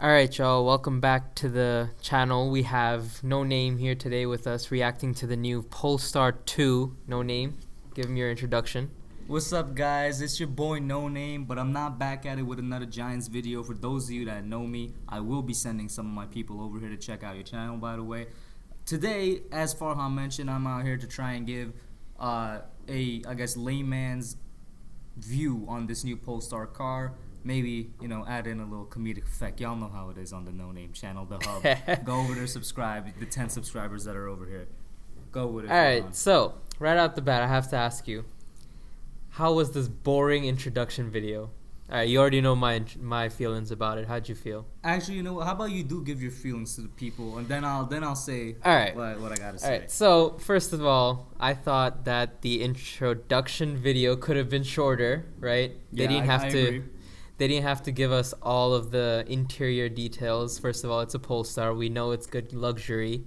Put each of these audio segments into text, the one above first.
Alright, y'all, welcome back to the channel. We have NoName here today with us reacting to the new Polestar 2. NoName, give him your introduction. What's up, guys? It's your boy NoName, but I'm not back at it with another Giants video. For those of you that know me, I will be sending some of my people over here to check out your channel, by the way. Today, as Farhan mentioned, I'm out here to try and give I guess, layman's view on this new Polestar car. Maybe, add in a little comedic effect. Y'all know how it is on the NoName channel, the hub. Go over there, subscribe. The 10 subscribers that are over here. Go with it. Alright, so, right out the bat, I have to ask you, how was this boring introduction video? Alright, you already know my feelings about it. How'd you feel? Actually, you know what? How about you do give your feelings to the people, and then I'll say what I gotta say. Alright, so, first of all, I thought that the introduction video could have been shorter, right? Yeah, I agree. They didn't have to give us all of the interior details. First of all, it's a Polestar. We know it's good luxury.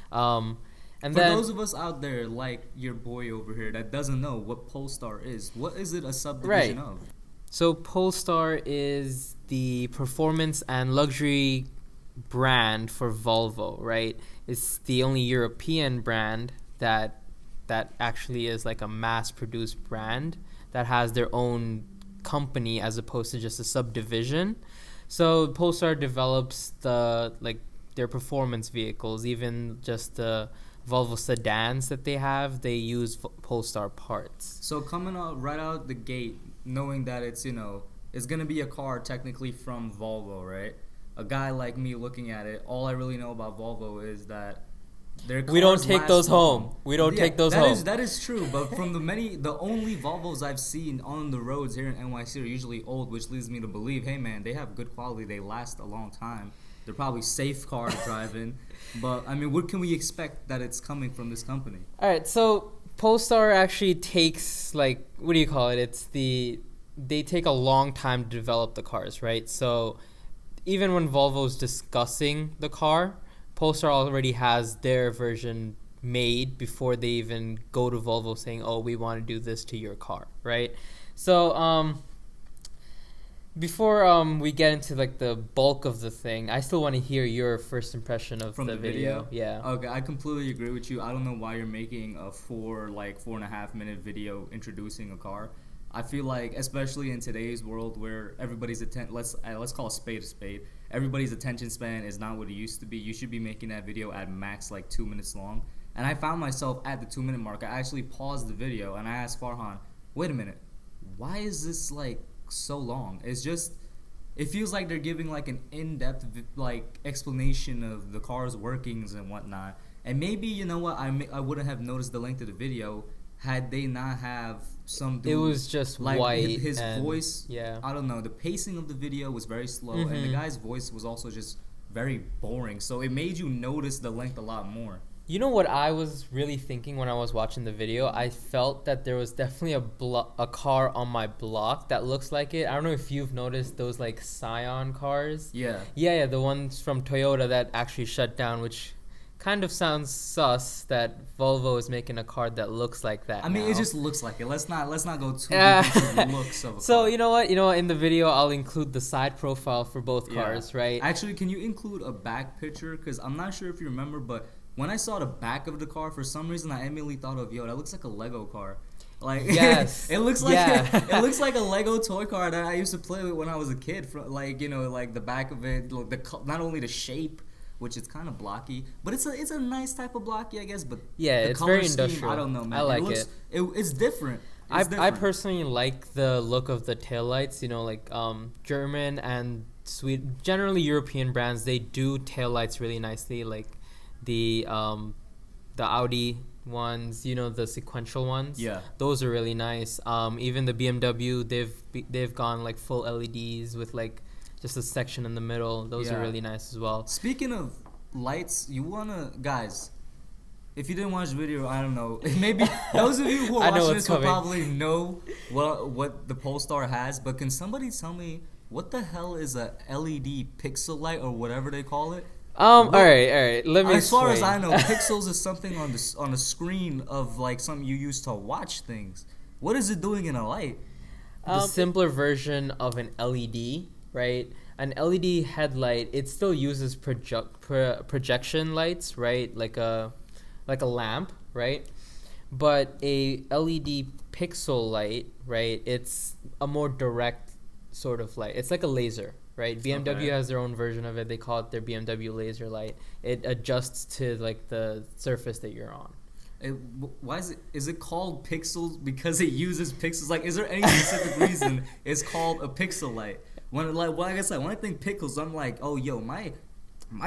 And For those of us out there, like your boy over here, that doesn't know what Polestar is, what is it a subdivision of? So Polestar is the performance and luxury brand for Volvo, right? It's the only European brand that actually is like a mass-produced brand that has their own company as opposed to just a subdivision. So Polestar develops their performance vehicles, even just the Volvo sedans that they have, they use Polestar parts. So coming out right out the gate, knowing that it's gonna be a car technically from Volvo, right? A guy like me looking at it, all I really know about Volvo is that we don't take those home. We don't take those home. That is true, but from the only Volvos I've seen on the roads here in NYC are usually old, which leads me to believe, hey man, they have good quality, they last a long time. They're probably safe car to drive in. But I mean, what can we expect that it's coming from this company? Alright, so Polestar actually takes what do you call it? They take a long time to develop the cars, right? So even when Volvo's discussing the car, Polestar already has their version made before they even go to Volvo saying, oh, we want to do this to your car, right? So before we get into the bulk of the thing, I still want to hear your first impression of the video. Yeah. Okay, I completely agree with you. I don't know why you're making a 4.5 minute video introducing a car. I feel like, especially in today's world where everybody's let's call a spade a spade. Everybody's attention span is not what it used to be. You should be making that video at max 2 minutes long. And I found myself at the 2 minute mark. I actually paused the video and I asked Farhan, wait a minute, why is this so long? It feels like they're giving an in-depth explanation of the car's workings and whatnot. And maybe, you know what, I wouldn't have noticed the length of the video had they not have some dude, it was just white his and voice. Yeah, I don't know, the pacing of the video was very slow, and the guy's voice was also just very boring, so it made you notice the length a lot more. You know what I was really thinking when I was watching the video? I felt that there was definitely a car on my block that looks like it. I don't know if you've noticed those Scion cars. Yeah, the ones from Toyota that actually shut down, which kind of sounds sus that Volvo is making a car that looks like that. I mean, now. It just looks like it. Let's not go too deep into the looks of a so car. you know what? In the video, I'll include the side profile for both cars, right? Actually, can you include a back picture? Because I'm not sure if you remember, but when I saw the back of the car, for some reason I immediately thought of, that looks like a Lego car. Yes, it looks like it looks like a Lego toy car that I used to play with when I was a kid. The back of it, not only the shape, which is kind of blocky, but it's a nice type of blocky, I guess. But yeah, the it's color very scheme, industrial. I don't know, man. I like it. It's different. I personally like the look of the taillights. German and generally European brands, they do taillights really nicely. Like the Audi ones, the sequential ones. Yeah, those are really nice. Even the BMW, they've gone full LEDs with just a section in the middle. Those are really nice as well. Speaking of lights, guys, if you didn't watch the video, I don't know, maybe those of you who are watching this will probably know what the Polestar has, but can somebody tell me what the hell is a LED pixel light or whatever they call it? All right. Let me. As far as I know, pixels is something on the screen of something you use to watch things. What is it doing in a light? The simpler version of an LED, right? an LED headlight, it still uses projection lights, right? Like a lamp, right? But a LED pixel light, right? It's a more direct sort of light. It's like a laser, right? BMW has their own version of it. They call it their BMW laser light. It adjusts to like the surface that you're on. Why is it called pixels because it uses pixels? Like, is there any specific reason it's called a pixel light? Like I said, when I think pixels, I'm like, oh, yo, my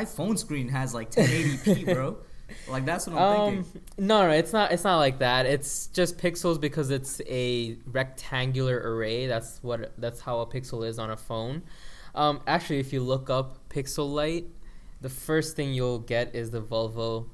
phone screen has like 1080p, bro. Like, that's what I'm thinking. No, it's not like that. It's just pixels because it's a rectangular array. That's how a pixel is on a phone. Actually, if you look up pixel light, the first thing you'll get is the Volvo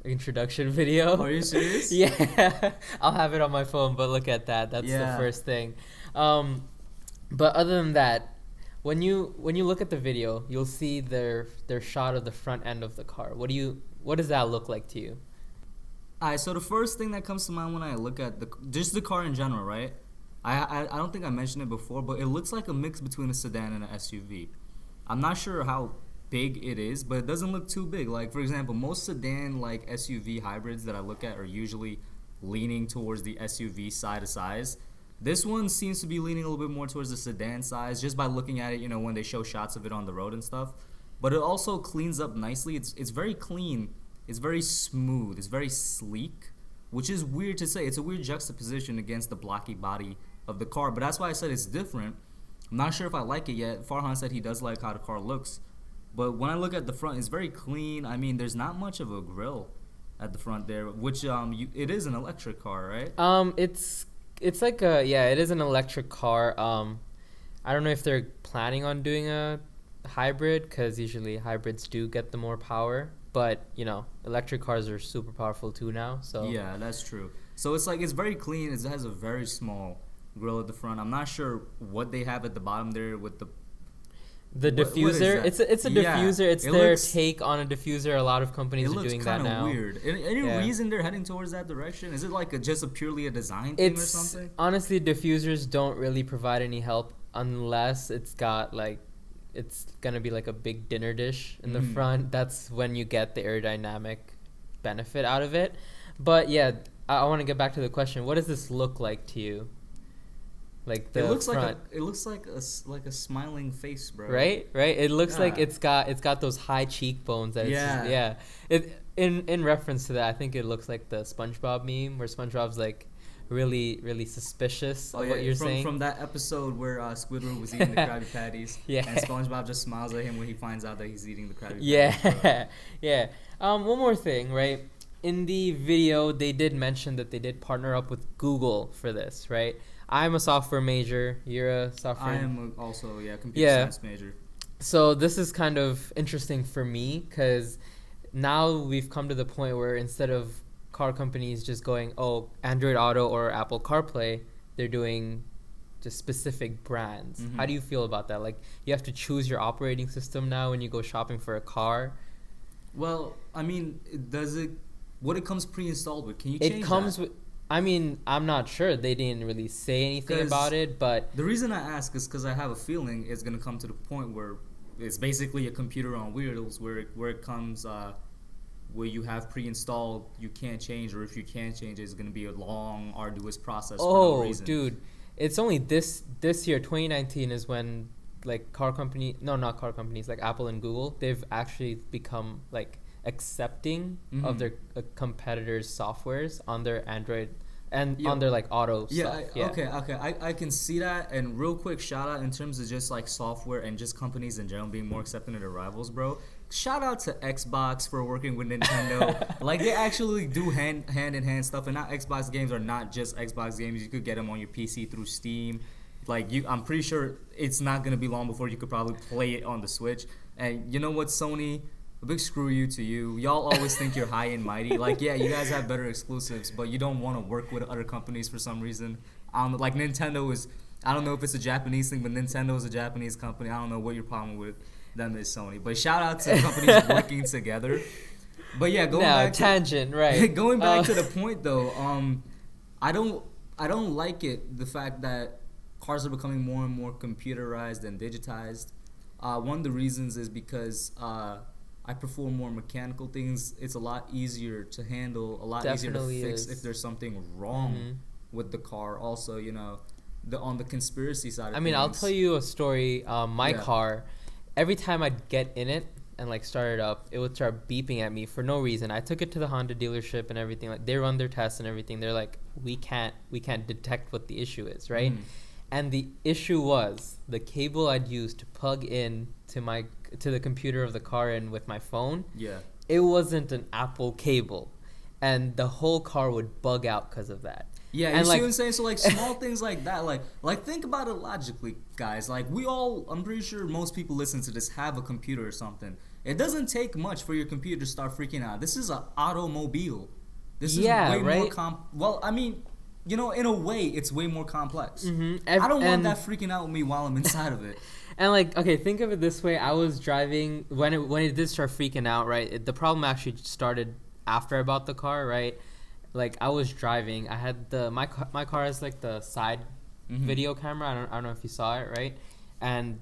introduction video. Are you serious? Yeah. I'll have it on my phone, but look at that. That's the first thing. But other than that, when you look at the video, you'll see their shot of the front end of the car. What does that look like to you? Alright, so the first thing that comes to mind when I look at just the car in general, right? I don't think I mentioned it before, but it looks like a mix between a sedan and an SUV. I'm not sure how big it is, but it doesn't look too big. Like, for example, most sedan like SUV hybrids that I look at are usually leaning towards the SUV side of size. This one seems to be leaning a little bit more towards the sedan size just by looking at it, you know, when they show shots of it on the road and stuff. But it also cleans up nicely. It's very clean. It's very smooth. It's very sleek, which is weird to say. It's a weird juxtaposition against the blocky body of the car. But that's why I said it's different. I'm not sure if I like it yet. Farhan said he does like how the car looks. But when I look at the front, it's very clean. I mean, there's not much of a grille at the front there, which it is an electric car, right? It's like it is an electric car. I don't know if they're planning on doing a hybrid, because usually hybrids do get the more power, but you know, electric cars are super powerful too now, so yeah, that's true. So it's very clean. It has a very small grille at the front. I'm not sure what they have at the bottom there with the diffuser. It's a diffuser. It's their take on a diffuser. A lot of companies are doing that now. It looks kind of weird. Any reason they're heading towards that direction? Is it like just a purely a design thing or something? Honestly, diffusers don't really provide any help unless it's gonna be like a big dinner dish in the front. That's when you get the aerodynamic benefit out of it. But yeah, I want to get back to the question. What does this look like to you? Like the front. It looks like a smiling face, bro. Right. It looks like it's got those high cheekbones. In reference to that, I think it looks like the SpongeBob meme where SpongeBob's like really, really suspicious of what you're saying. From that episode where Squidward was eating the Krabby Patties, and SpongeBob just smiles at him when he finds out that he's eating the Krabby Patties. Yeah. One more thing, right? In the video, they did mention that they did partner up with Google for this, right? I'm a software major. You're a software. I am also computer science major. So this is kind of interesting for me because now we've come to the point where instead of car companies just going, oh, Android Auto or Apple CarPlay, they're doing just specific brands. How do you feel about that? Like, you have to choose your operating system now when you go shopping for a car. Well, I mean, what it comes pre-installed with? Can you change that? It comes with. I mean, I'm not sure. They didn't really say anything about it, but the reason I ask is because I have a feeling it's gonna come to the point where it's basically a computer on wheels, where it comes where you have pre-installed, you can't change, or if you can change, it's gonna be a long, arduous process. For no reason. Dude, it's only this year, 2019, is when like not car companies like Apple and Google, they've actually become like accepting of their competitors' softwares on their Android and on their like auto stuff. Okay. I can see that. And real quick shout out in terms of just like software and just companies in general being more accepting of their rivals, bro. Shout out to Xbox for working with Nintendo. Like, they actually do hand in hand stuff, and not Xbox games are not just Xbox games. You could get them on your PC through Steam. Like, I'm pretty sure it's not gonna be long before you could probably play it on the Switch. And you know what, Sony? A big screw you to you. Y'all always think you're high and mighty. Like, yeah, you guys have better exclusives, but you don't want to work with other companies for some reason. Like, Nintendo is, I don't know if it's a Japanese thing, but Nintendo is a Japanese company. I don't know what your problem with them is, Sony. But shout out to companies working together. But yeah, going back to the point though, I don't like it, the fact that cars are becoming more and more computerized and digitized. One of the reasons is because I perform more mechanical things. It's a lot easier to handle, a lot Definitely easier to fix is. if there's something wrong with the car. Also, on the conspiracy side of I mean, I'll things. tell you a story. My Yeah. car, every time I'd get in it and like start it up, it would start beeping at me for no reason. I took it to the Honda dealership and everything. Like they run their tests and everything. They're like, we can't detect what the issue is, right? Mhm. And the issue was the cable I'd used to plug in to the computer of the car and with my phone. Yeah. It wasn't an Apple cable, and the whole car would bug out because of that. Yeah, you And see like, what I'm saying? So like small things like that, like think about it logically, guys. Like I'm pretty sure most people listen to this have a computer or something. It doesn't take much for your computer to start freaking out. This is an automobile. This is Yeah, way more right? well, I mean, in a way, it's way more complex. Mm-hmm. I don't want that freaking out with me while I'm inside of it. And like, okay, think of it this way: I was driving when it did start freaking out, right? The problem actually started after I bought the car, right? Like I was driving, I had my car has like the side video camera. I don't know if you saw it, right? And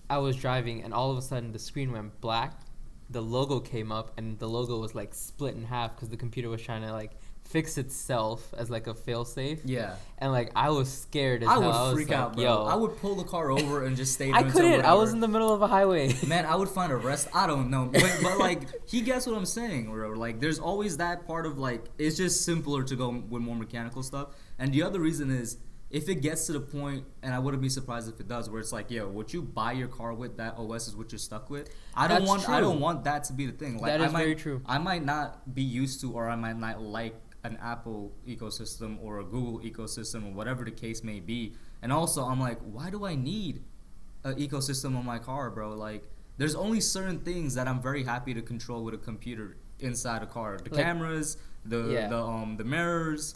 I was driving, and all of a sudden the screen went black. The logo came up, and the logo was like split in half because the computer was trying to like fix itself as like a failsafe. Yeah. And like I was scared as I hell. would was freak like, out, bro. Yo. I would pull the car over and just stay there I until couldn't. I was whatever. in the middle of a highway. Man, I would find a rest. I don't know, but like he gets what I'm saying, bro. Like there's always that part of like it's just simpler to go with more mechanical stuff. And the other reason is if it gets to the point, and I wouldn't be surprised if it does, where it's like, yo, what you buy your car with, that OS is what you're stuck with. I don't want that to be the thing. Like That is very true. I might not be used to, or I might not like an Apple ecosystem or a Google ecosystem or whatever the case may be. And also, I'm like, why do I need an ecosystem on my car, bro? Like, there's only certain things that I'm very happy to control with a computer inside a car. The Like, cameras, the mirrors,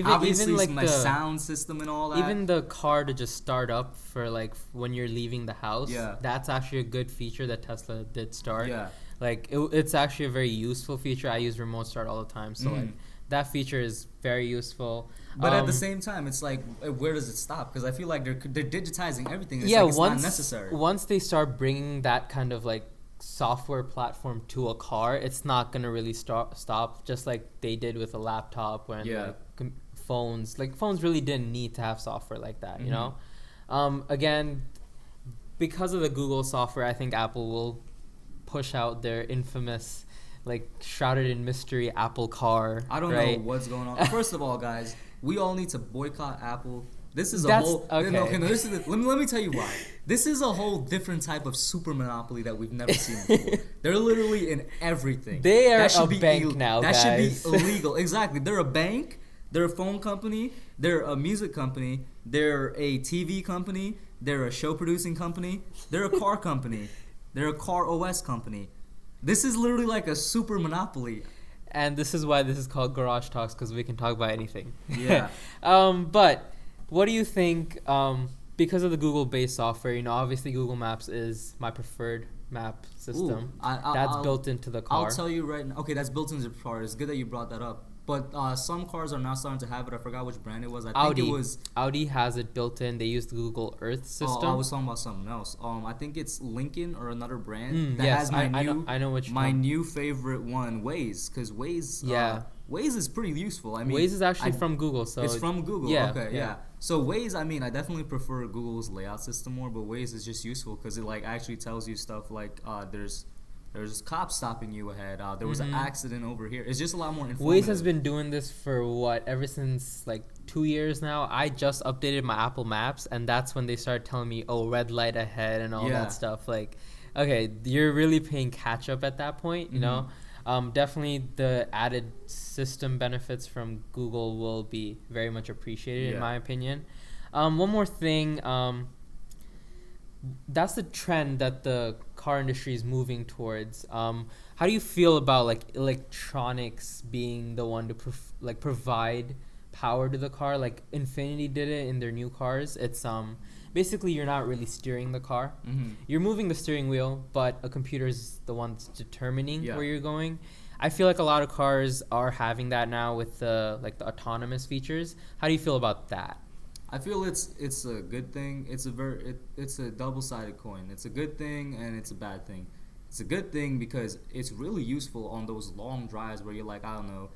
obviously even like my sound system and all that. even the car to just start up for like when you're leaving the house. Yeah. That's actually a good feature that Tesla did start. Yeah. Like it's actually a very useful feature. I use remote start all the time, so like that feature is very useful. But at the same time, it's like, where does it stop? Because I feel like they're digitizing everything. It's it's not necessary. Once they start bringing that kind of like software platform to a car, it's not gonna really stop. Just like they did with a laptop, when like phones really didn't need to have software like that. You know, again, because of the Google software, I think Apple will push out their infamous, like, shrouded in mystery Apple car. I don't know what's going on. First of all, guys, we all need to boycott Apple. This is a whole. Okay. No, let me tell you why. This is a whole different type of super monopoly that we've never seen before. They're literally in everything. They are a bank now, That guys. should be illegal. Exactly. They're a bank. They're a phone company. They're a music company. They're a TV company. They're a show producing company. They're a car company. They're a car OS company. This is literally like a super monopoly. And this is why this is called Garage Talks, because we can talk about anything. Yeah. But what do you think, because of the Google-based software, obviously Google Maps is my preferred map system. That's built into the car. I'll tell you right now. Okay, that's built into the car. It's good that you brought that up. But some cars are now starting to have it. I forgot which brand it was. I think it was Audi has it built in. They use the Google Earth system. Oh, I was talking about something else. I think it's Lincoln or another brand that yes, has my I know which my one. new favorite one, Waze, because Waze Waze is pretty useful. I mean, Waze is actually from Google, so it's from Google. Yeah, okay, yeah. So Waze, I mean, I definitely prefer Google's layout system more, but Waze is just useful because it like actually tells you stuff like there's cops stopping you ahead. There was an accident over here. It's just a lot more informative. Waze has been doing this for ever since like 2 years now. I just updated my Apple Maps, and that's when they started telling me, oh, red light ahead and all that stuff. Like, okay, you're really playing catch up at that point, you know? Definitely the added system benefits from Google will be very much appreciated in my opinion. One more thing, that's the trend that the car industry is moving towards. How do you feel about like electronics being the one to provide power to the car? Like Infiniti did it in their new cars. It's basically you're not really steering the car. You're moving the steering wheel, but a computer is the one that's determining where you're going. I feel like a lot of cars are having that now with the autonomous features. How do you feel about that? I feel it's a good thing. It's a double-sided coin. It's a good thing and it's a bad thing. It's a good thing because it's really useful on those long drives where you're like, I don't know,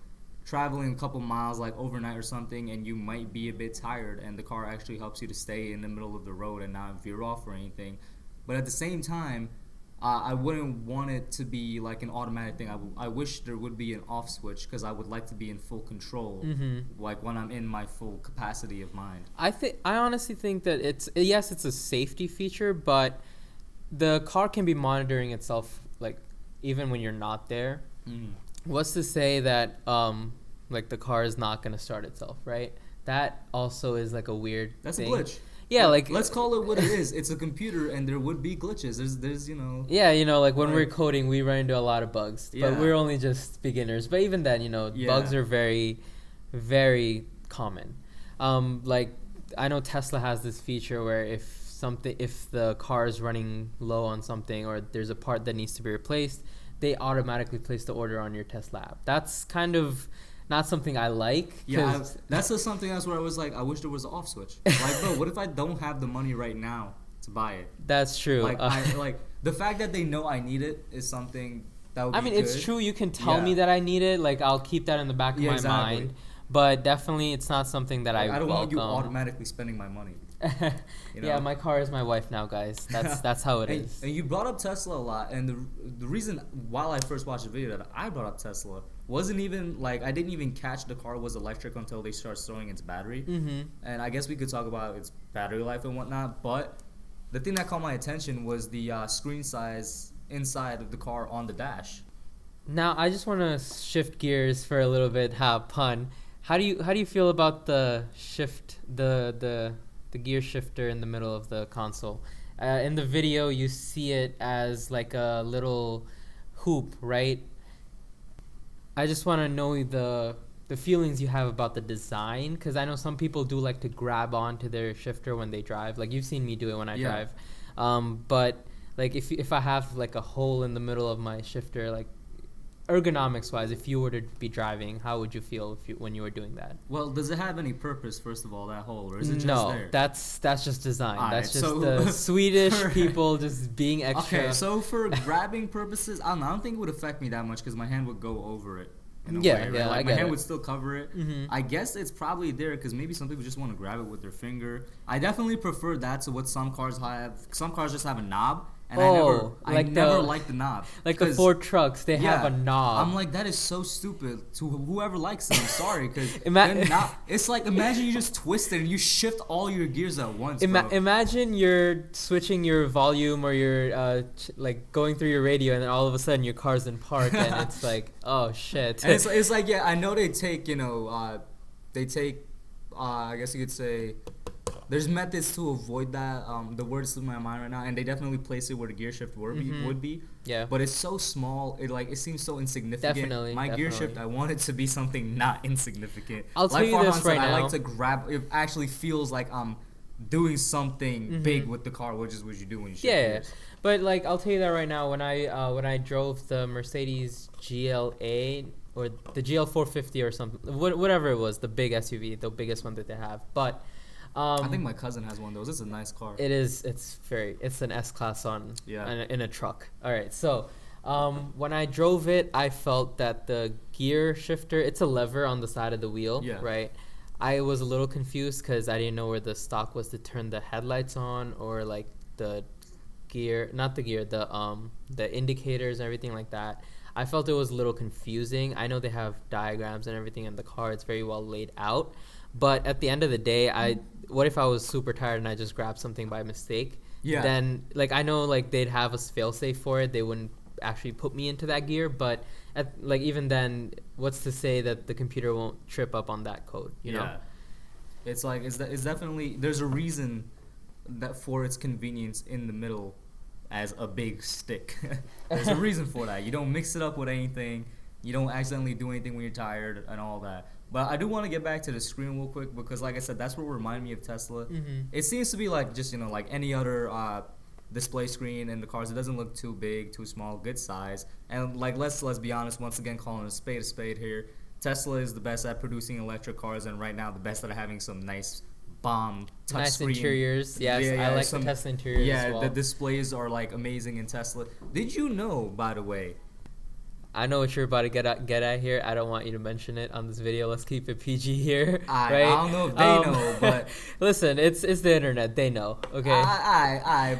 traveling a couple miles like overnight or something, and you might be a bit tired, and the car actually helps you to stay in the middle of the road and not veer off or anything. But at the same time, I wouldn't want it to be like an automatic thing. I wish there would be an off switch because I would like to be in full control, like when I'm in my full capacity of mind. I honestly think that it's a safety feature, but the car can be monitoring itself like even when you're not there. What's to say that like the car is not going to start itself, right? That also is like a weird That's thing. a glitch. Yeah, like let's call it what it is. It's a computer, and there would be glitches. There's Yeah, like when we're coding, we run into a lot of bugs, but we're only just beginners. But even then, bugs are very, very common. Like I know Tesla has this feature where if the car is running low on something or there's a part that needs to be replaced, they automatically place the order on your Tesla app. That's kind of not something I like. Yeah, that's just something else where I was like, I wish there was an off switch. Like, bro, what if I don't have the money right now to buy it? That's true. Like, the fact that they know I need it is something that would be good. It's true. You can tell me that I need it. Like, I'll keep that in the back of my mind. But definitely, it's not something that I don't want you automatically spending my money. Yeah, my car is my wife now, guys. That's how it is. And you brought up Tesla a lot, and the reason while I first watched the video that I brought up Tesla wasn't even like I didn't even catch the car was electric until they started throwing its battery. And I guess we could talk about its battery life and whatnot, but the thing that caught my attention was the screen size inside of the car on the dash. Now I just want to shift gears for a little bit. Pun. How do you feel about the shift the gear shifter in the middle of the console? In the video, you see it as like a little hoop, right? I just want to know the feelings you have about the design, because I know some people do like to grab onto their shifter when they drive. Like you've seen me do it when I drive. But like if I have like a hole in the middle of my shifter, like ergonomics wise, if you were to be driving, how would you feel when you were doing that? Well, does it have any purpose, first of all, that hole, or is it just there? No, that's just design. All that's right, just the Swedish people just being extra. Okay, so for grabbing purposes, I don't think it would affect me that much because my hand would go over it. In a way, right? Like my hand would still cover it. I guess it's probably there because maybe some people just want to grab it with their finger. I definitely prefer that to what some cars have. Some cars just have a knob. And I never liked the knob. Like the Ford trucks, they have a knob. I'm like, that is so stupid to whoever likes them. I'm sorry, because it's like, imagine you just twist it and you shift all your gears at once. Imagine you're switching your volume or you're like going through your radio, and then all of a sudden your car's in park, and it's like, oh shit. And it's like, yeah, I know they take, I guess you could say, there's methods to avoid that. The word is in my mind right now, and they definitely place it where the gear shift would be. Yeah. But it's so small. It seems so insignificant. Definitely. Gear shift, I want it to be something not insignificant. I'll tell you this right now. I like to grab. It actually feels like I'm doing something big with the car, which is what you do when you shift gears. But like, I'll tell you that right now. When I drove the Mercedes GLA or the GL 450 or something, whatever it was, the big SUV, the biggest one that they have, but. I think my cousin has one of those. It's a nice car. It is. It's an S-Class in a truck. All right. So when I drove it, I felt that the gear shifter, it's a lever on the side of the wheel, right? I was a little confused because I didn't know where the stock was to turn the headlights on or like the indicators and everything like that. I felt it was a little confusing. I know they have diagrams and everything in the car. It's very well laid out. But at the end of the day, what if I was super tired and I just grabbed something by mistake? Yeah. Then, like, I know, like, they'd have a fail-safe for it. They wouldn't actually put me into that gear. But, even then, what's to say that the computer won't trip up on that code, you know? It's like, it's definitely, there's a reason that for its convenience in the middle as a big stick. There's a reason for that. You don't mix it up with anything. You don't accidentally do anything when you're tired and all that. But I do want to get back to the screen real quick because, like I said, that's what reminded me of Tesla. It seems to be like just, like any other display screen in the cars. It doesn't look too big, too small, good size. And, like, let's be honest, once again, calling a spade here. Tesla is the best at producing electric cars and right now the best at having some nice bomb Nice touchscreen. interiors. Yes, I like the Tesla interiors as well. The displays are like amazing in Tesla. Did you know, by the way? I know what you're about to get at here. I don't want you to mention it on this video. Let's keep it PG here. I don't know if they know, but listen, it's the internet. They know. Okay.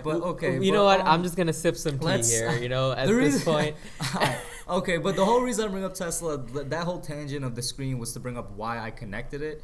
But okay. You know what? I'm just gonna sip some tea here. You know, at this point. Okay, but the whole reason I bring up Tesla, that whole tangent of the screen was to bring up why I connected it.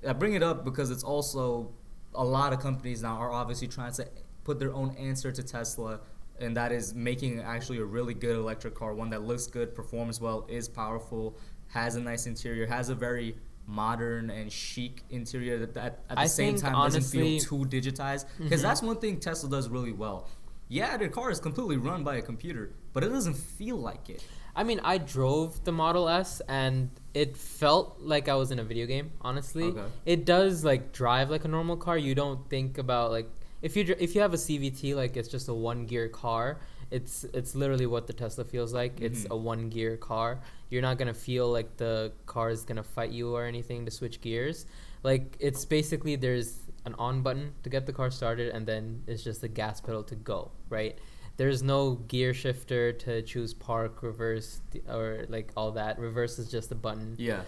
I bring it up because it's also a lot of companies now are obviously trying to put their own answer to Tesla. And that is making actually a really good electric car, one that looks good, performs well, is powerful, has a nice interior, has a very modern and chic interior that at the same time doesn't feel too digitized. Because that's one thing Tesla does really well. Yeah, their car is completely run by a computer, but it doesn't feel like it. I mean, I drove the Model S and it felt like I was in a video game, honestly. Okay. It does like drive like a normal car. You don't think about like if you have a CVT, like it's just a 1-gear car, it's literally what the Tesla feels like. It's a 1-gear car. You're not gonna feel like the car is gonna fight you or anything to switch gears. Like it's basically there's an on button to get the car started, and then it's just a gas pedal to go, right? There's no gear shifter to choose park, reverse, or like all that. Reverse is just a button. Yeah.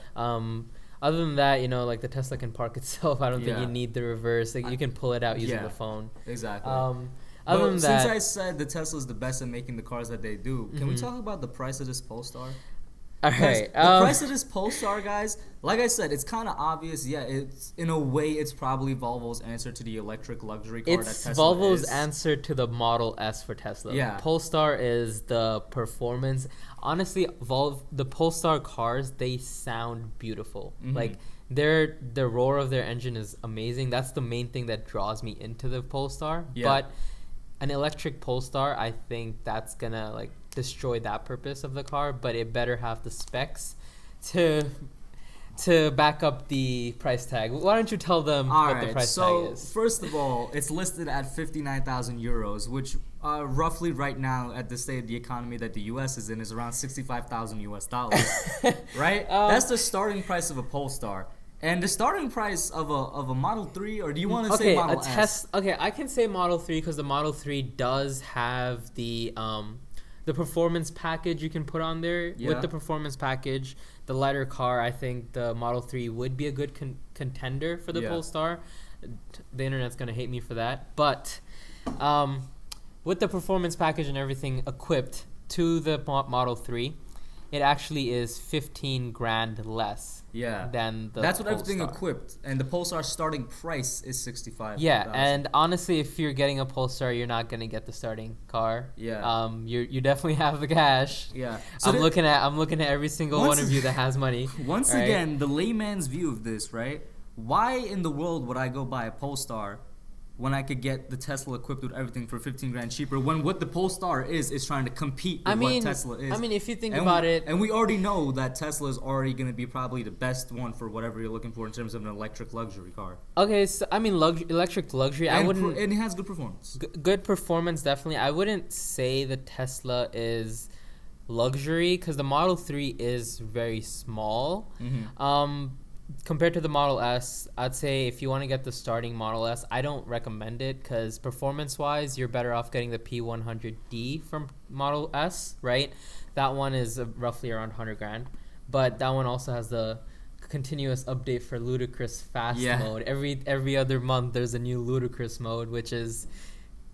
Other than that, you know, like the Tesla can park itself. I don't think you need the reverse. Like you can pull it out using the phone. Exactly. Other than that, since I said the Tesla's the best at making the cars that they do, can we talk about the price of this Polestar? All right. The price of this Polestar, guys, like I said, it's kind of obvious. Yeah, it's in a way, it's probably Volvo's answer to the electric luxury car that Tesla is. Volvo's answer to the Model S for Tesla. Yeah. Polestar is the performance. Honestly, the Polestar cars, they sound beautiful. Like the roar of their engine is amazing. That's the main thing that draws me into the Polestar. Yeah. But an electric Polestar, I think that's gonna like destroy that purpose of the car, but it better have the specs to back up the price tag. Why don't you tell them what the price tag is? So first of all, it's listed at 59,000 euros, which roughly right now at the state of the economy that the US is in is around 65,000 US dollars. Right? That's the starting price of a Polestar. And the starting price of a Model 3, or do you want to say Model S? Okay, I can say Model 3 because the Model 3 does have the performance package you can put on there. Yeah. With the performance package, the lighter car, I think the Model 3 would be a good contender for the Polestar. The internet's going to hate me for that. But with the performance package and everything equipped to the Model 3, it actually is 15 grand less than the That's what Polestar. everything equipped. And the Polestar starting price is 65. Yeah, and honestly, if you're getting a Polestar, you're not gonna get the starting car. Yeah. You definitely have the cash. Yeah. So I'm looking at every single one of you that has money. Once again, the layman's view of this, right? Why in the world would I go buy a Polestar when I could get the Tesla equipped with everything for 15 grand cheaper, when what the Polestar is trying to compete with what Tesla is? I mean, if you think about it... And we already know that Tesla is already going to be probably the best one for whatever you're looking for in terms of an electric luxury car. Okay, so I mean, electric luxury, and I wouldn't... and it has good performance. Good performance, definitely. I wouldn't say the Tesla is luxury, because the Model 3 is very small. Compared to the Model S, I'd say if you want to get the starting Model S, I don't recommend it because performance-wise, you're better off getting the P100D from Model S, right? That one is roughly around 100 grand, but that one also has the continuous update for ludicrous fast mode. Every other month, there's a new ludicrous mode, which is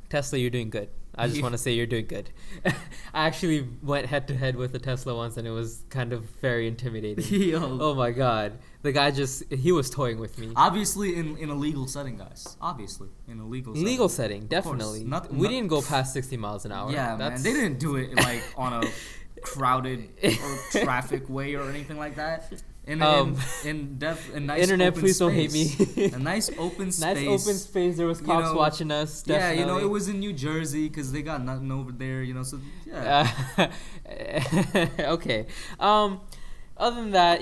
Tesla, you're doing good. I just want to say you're doing good. I actually went head-to-head with a Tesla once, and it was kind of very intimidating. Oh, my God. The guy he was toying with me. Obviously in a legal setting, guys. Obviously in a legal setting. Legal setting, definitely. We didn't go past 60 miles an hour. Yeah, man. They didn't do it like on a crowded or traffic way or anything like that. In nice internet, please space. Don't hate me. A nice open space. Nice open space. There was cops watching us. Definitely. Yeah, it was in New Jersey because they got nothing over there. So yeah. Okay. Other than that,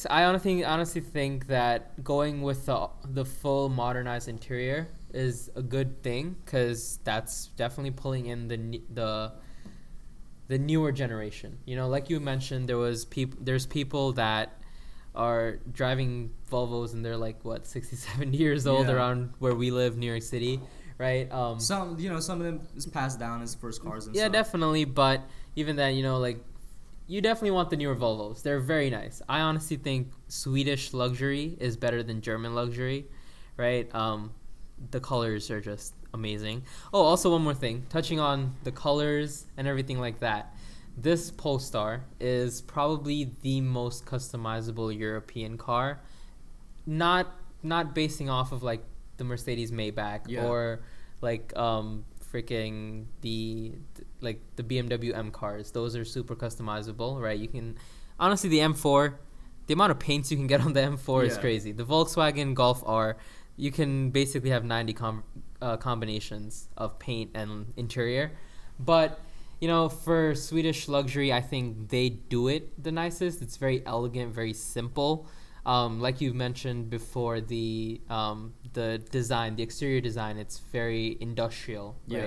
I honestly think that going with the full modernized interior is a good thing because that's definitely pulling in the newer generation. Like you mentioned, there's people that are driving Volvos and they're like what 60, 70 years old Yeah. around where we live, New York City, right? Some of them is passed down as first cars and Yeah, stuff. definitely. But even then, like you definitely want the newer Volvos. They're very nice. I honestly think Swedish luxury is better than German luxury, right? The colors are just amazing. Oh, also one more thing, touching on the colors and everything like that. This Polestar is probably the most customizable European car, not basing off of like the Mercedes Maybach Yeah. or like freaking the BMW M cars. Those are super customizable, right? You can honestly the M4, the amount of paints you can get on the M4 is Yeah. crazy. The Volkswagen Golf R, you can basically have 90 combinations of paint and interior. But for Swedish luxury, I think they do it the nicest. It's very elegant, very simple. Like you mentioned before, the design, the exterior design, it's very industrial, Yeah.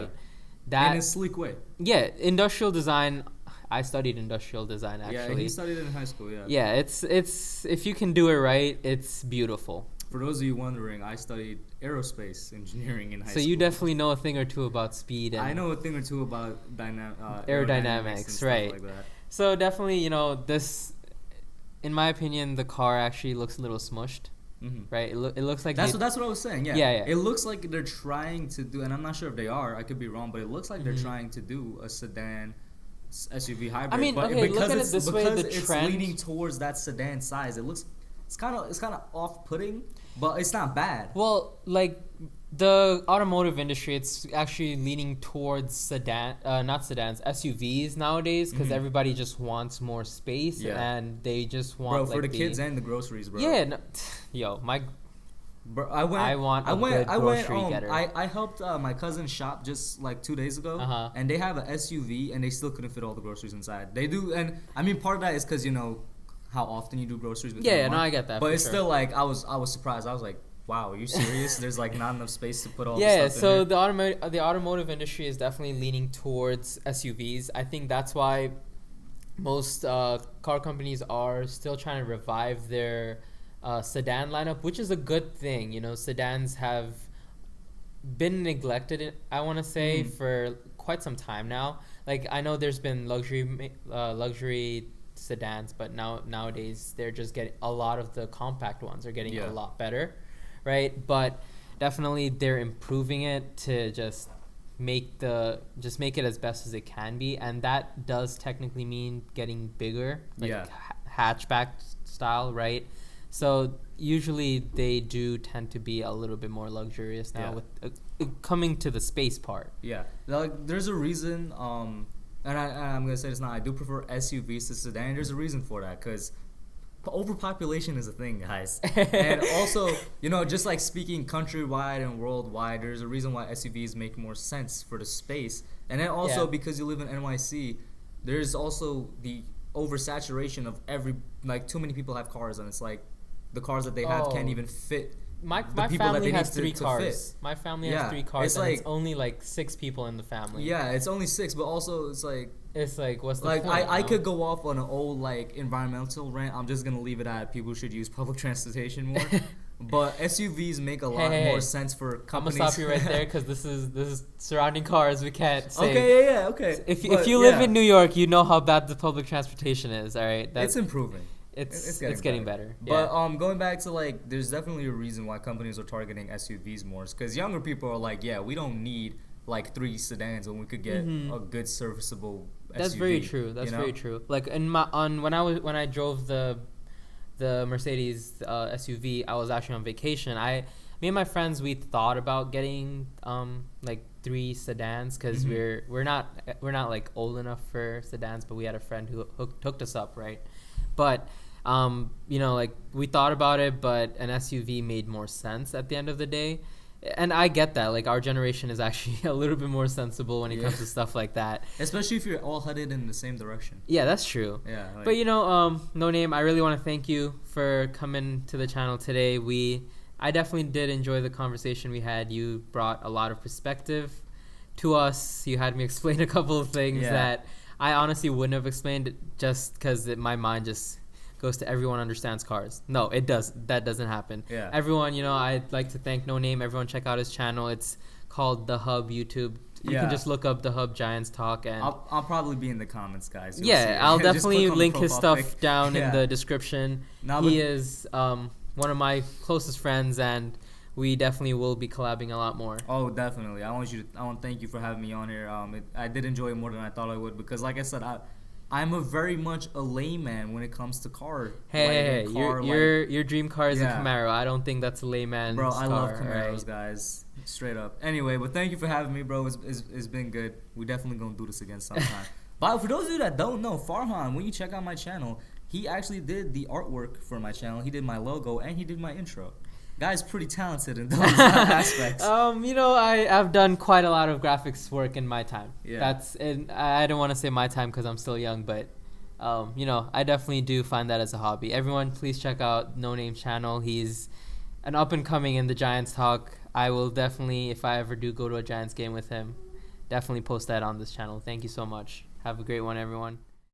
right? In a sleek way. Yeah, industrial design. I studied industrial design actually. Yeah, he studied it in high school. Yeah. Yeah, it's if you can do it right, it's beautiful. For those of you wondering, I studied aerospace engineering in high So school. you definitely know a thing or two about speed. And I know a thing or two about Aerodynamics, and stuff right. like that. So definitely, this, in my opinion, the car actually looks a little smushed, Mm-hmm. right? It looks like That's what I was saying. Yeah. Yeah. It looks like they're trying to do, and I'm not sure if they are. I could be wrong, but it looks like they're Mhm. trying to do a sedan SUV hybrid. I mean, but okay, because look at it it's, this way, because the it's trend- leaning towards that sedan size. It's kind of off-putting, but it's not bad. Well, like the automotive industry, it's actually leaning towards not sedans, SUVs nowadays, because Mhm. everybody just wants more space Yeah. and they just want Bro, like for the kids and the groceries, bro. yeah, no, yo, my Bro, I want a good grocery getter. I helped my cousin shop just like 2 days ago, Uh-huh. and they have an SUV, and they still couldn't fit all the groceries inside. They do, and I mean part of that is because how often you do groceries. Within a Yeah, no, month. I get that, But for it's sure. still like I was surprised. I was like, wow, are you serious? There's like not enough space to put all yeah, the stuff so in the automotive industry is definitely leaning towards SUVs. I think that's why most car companies are still trying to revive their sedan lineup, which is a good thing. Sedans have been neglected, I want to say, for quite some time now. Like I know there's been luxury sedans, but nowadays they're just getting a lot of the compact ones are getting Yeah. a lot better, right? But definitely they're improving it to just make it as best as it can be, and that does technically mean getting bigger, like Yeah. hatchback style, right? So usually they do tend to be a little bit more luxurious now Yeah. with coming to the space part. Yeah, like there's a reason. And I'm gonna say this now. I do prefer SUVs to sedan. There's a reason for that, because overpopulation is a thing, guys. And also, just like speaking countrywide and worldwide, there's a reason why SUVs make more sense for the space. And then also Yeah. because you live in NYC, there's also the oversaturation of too many people have cars, and it's like the cars that they have can't Oh. even fit. My people that family they has need to 3 fit. cars. My family has Yeah, 3 cars, it's and like- it's only like 6 people in the family. Yeah, it's only 6, but also it's like. It's like, what's the Like point? I could go off on an old environmental rant. I'm just gonna leave it at people should use public transportation more. But SUVs make a lot Hey. more sense for I'm gonna companies. stop you right there because this is surrounding cars. We can't say. Okay, yeah, okay. If But, you live yeah, in New York, you know how bad the public transportation is. All right, it's improving. it's getting better. But Yeah. going back to there's definitely a reason why companies are targeting SUVs more, because younger people are like, yeah, we don't need 3 sedans when we could get a good serviceable SUV. That's very true. That's very true. Like when I drove the Mercedes SUV, I was actually on vacation. Me and my friends, we thought about getting 3 sedans because we're not old enough for sedans, but we had a friend who hooked us up, right? But we thought about it, but an SUV made more sense at the end of the day. And I get that. Like, our generation is actually a little bit more sensible when it comes to stuff like that. Especially if you're all headed in the same direction. Yeah, that's true. Yeah. But NoName, I really want to thank you for coming to the channel today. I definitely did enjoy the conversation we had. You brought a lot of perspective to us. You had me explain a couple of things that I honestly wouldn't have explained just because my mind just goes to everyone understands cars. No, it does. That doesn't happen. Yeah. Everyone, I'd like to thank NoName. Everyone check out his channel. It's called The Hub YouTube. You can just look up The Hub Giants Talk, and I'll probably be in the comments, guys. I'll definitely link his stuff pic. down in the description. He is one of my closest friends, and we definitely will be collabing a lot more. Oh, definitely. I want to thank you for having me on here. I did enjoy it more than I thought I would, because like I said, I'm a very much a layman when it comes to car. Hey, your dream car is a Camaro. I don't think that's a layman's car. Bro, I love Camaros, guys. Straight up. Anyway, but thank you for having me, bro. It's been good. We definitely gonna do this again sometime. But for those of you that don't know, Farhan, when you check out my channel, he actually did the artwork for my channel. He did my logo and he did my intro. Guy's pretty talented in those aspects. I've done quite a lot of graphics work in my time. Yeah. I don't want to say my time because I'm still young, but I definitely do find that as a hobby. Everyone, please check out NoName channel. He's an up and coming in the Giants Talk. I will definitely, if I ever do go to a Giants game with him, definitely post that on this channel. Thank you so much. Have a great one, everyone.